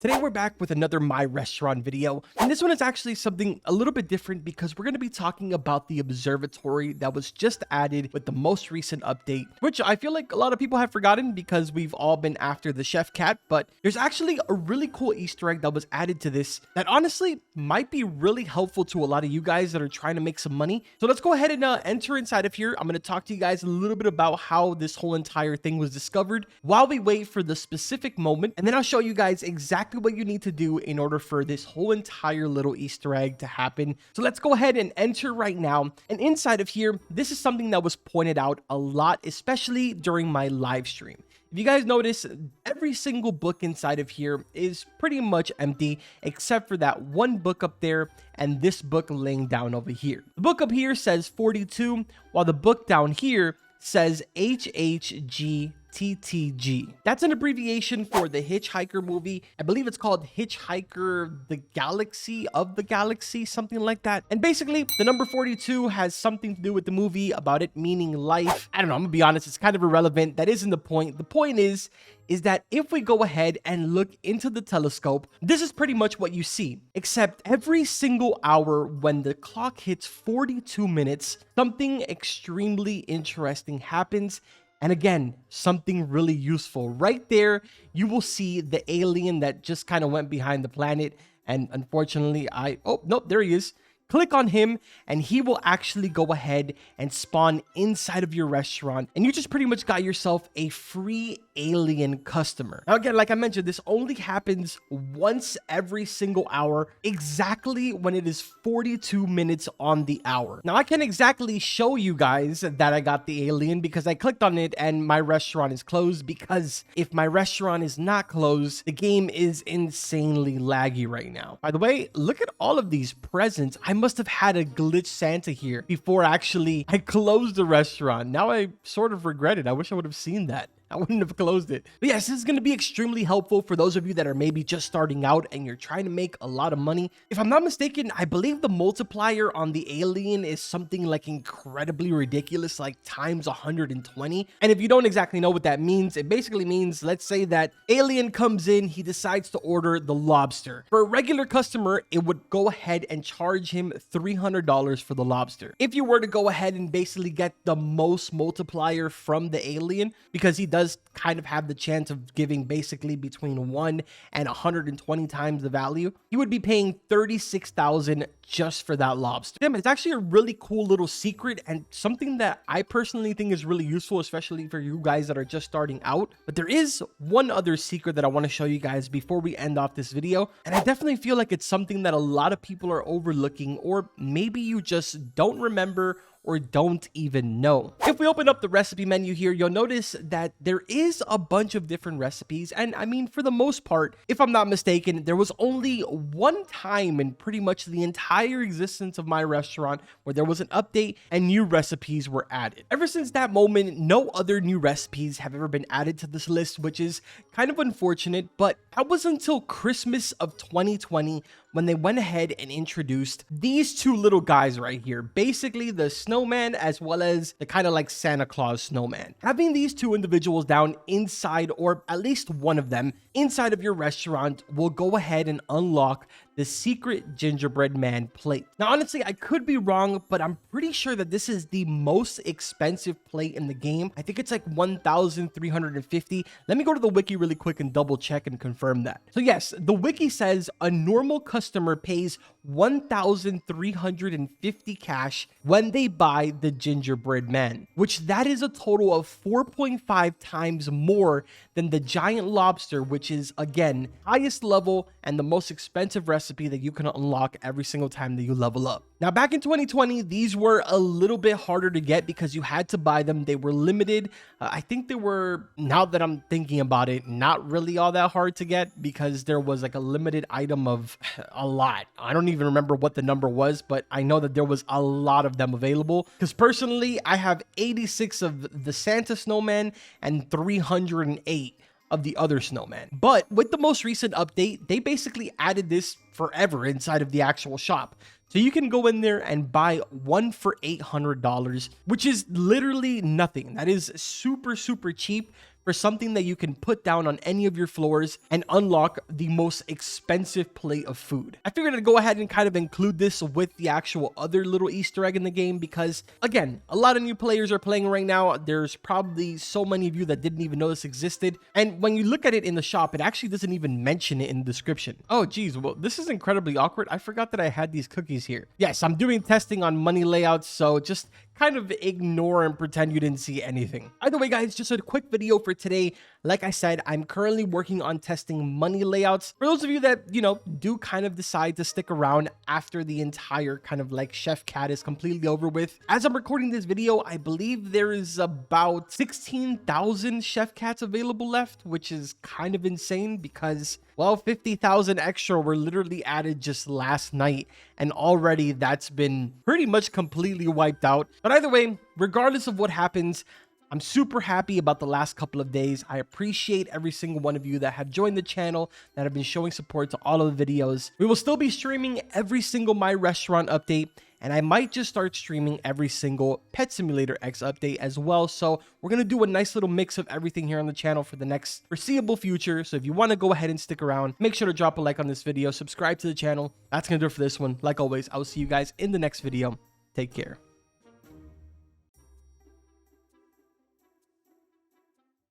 Today we're back with another My Restaurant video, and this one is actually something a little bit different because we're going to be talking about the Observatory that was just added with the most recent update, which I feel like a lot of people have forgotten because we've all been after the chef cat, but there's actually a really cool Easter egg that was added to this that honestly might be really helpful to a lot of you guys that are trying to make some money. So let's go ahead and enter inside of here. I'm going to talk to you guys a little bit about how this whole entire thing was discovered while we wait for the specific moment, and then I'll show you guys exactly what you need to do in order for this whole entire little Easter egg to happen. So let's go ahead and enter right now. And inside of here, this is something that was pointed out a lot, especially during my live stream. If you guys notice, every single book inside of here is pretty much empty, except for that one book up there and this book laying down over here. The book up here says 42, while the book down here says HHGTTG. That's an abbreviation for the Hitchhiker movie. I believe it's called Hitchhiker the Galaxy of the Galaxy, something like that. And basically, the number 42 has something to do with the movie, about it meaning life. I don't know, I'm gonna be honest, it's kind of irrelevant. That isn't the point. The point is that if we go ahead and look into the telescope, this is pretty much what you see, except every single hour when the clock hits 42 minutes, something extremely interesting happens. And again, something really useful. Right there, you will see the alien that just kind of went behind the planet. And unfortunately, oh, nope, there he is. Click on him and he will actually go ahead and spawn inside of your restaurant. And you just pretty much got yourself a free alien customer. Now again, like I mentioned, this only happens once every single hour, exactly when it is 42 minutes on the hour. Now I can't exactly show you guys that I got the alien because I clicked on it and my restaurant is closed, because if my restaurant is not closed, the game is insanely laggy right now. By the way, look at all of these presents. I must have had a glitch Santa here before actually I closed the restaurant. Now I sort of regret it. I wish I would have seen that. I wouldn't have closed it. But yes, this is going to be extremely helpful for those of you that are maybe just starting out and you're trying to make a lot of money. If I'm not mistaken, I believe the multiplier on the alien is something like incredibly ridiculous, like times 120. And if you don't exactly know what that means, it basically means, let's say that alien comes in, he decides to order the lobster. For a regular customer, it would go ahead and charge him $300 for the lobster. If you were to go ahead and basically get the most multiplier from the alien, because he does kind of have the chance of giving basically between 1 and 120 times the value, you would be paying $36,000 just for that lobster. Damn, it's actually a really cool little secret and something that I personally think is really useful, especially for you guys that are just starting out. But there is one other secret that I want to show you guys before we end off this video, and I definitely feel like it's something that a lot of people are overlooking, or maybe you just don't remember or don't even know. If we open up the recipe menu here, you'll notice that there is a bunch of different recipes. And I mean, for the most part, if I'm not mistaken, there was only one time in pretty much the entire existence of my restaurant where there was an update and new recipes were added. Ever since that moment, no other new recipes have ever been added to this list, which is kind of unfortunate, but that was until Christmas of 2020 when they went ahead and introduced these two little guys right here, basically the snowman as well as the kind of like Santa Claus snowman. Having these two individuals down inside, or at least one of them inside of your restaurant, will go ahead and unlock the secret gingerbread man plate. Now, honestly, I could be wrong, but I'm pretty sure that this is the most expensive plate in the game. I think it's like 1,350. Let me go to the wiki really quick and double check and confirm that. So yes, the wiki says a normal customer pays 1,350 cash when they buy the gingerbread man, which that is a total of 4.5 times more than the giant lobster, which is again highest level and the most expensive recipe that you can unlock every single time that you level up. Now, back in 2020, these were a little bit harder to get because you had to buy them. They were limited. I think they were, now that I'm thinking about it, not really all that hard to get because there was like a limited item of a lot. I don't even remember what the number was, but I know that there was a lot of them available because personally, I have 86 of the Santa snowman and 308 of the other snowman. But with the most recent update, they basically added this forever inside of the actual shop. So you can go in there and buy one for $800, which is literally nothing. That is super, super cheap for something that you can put down on any of your floors and unlock the most expensive plate of food. I figured to go ahead and kind of include this with the actual other little Easter egg in the game because, again, a lot of new players are playing right now. There's probably so many of you that didn't even know this existed. And when you look at it in the shop, it actually doesn't even mention it in the description. Oh, geez. Well, this is incredibly awkward. I forgot that I had these cookies here. Yes, I'm doing testing on money layouts, so just kind of ignore and pretend you didn't see anything. Either way, guys, just a quick video for today. Like I said, I'm currently working on testing money layouts. For those of you that, do kind of decide to stick around after the entire kind of like Chef Cat is completely over with. As I'm recording this video, I believe there is about 16,000 Chef Cats available left, which is kind of insane because, well, 50,000 extra were literally added just last night, and already that's been pretty much completely wiped out. But either way, regardless of what happens, I'm super happy about the last couple of days. I appreciate every single one of you that have joined the channel, that have been showing support to all of the videos. We will still be streaming every single My Restaurant update, and I might just start streaming every single Pet Simulator X update as well. So we're going to do a nice little mix of everything here on the channel for the next foreseeable future. So if you want to go ahead and stick around, make sure to drop a like on this video, subscribe to the channel. That's going to do it for this one. Like always, I will see you guys in the next video. Take care.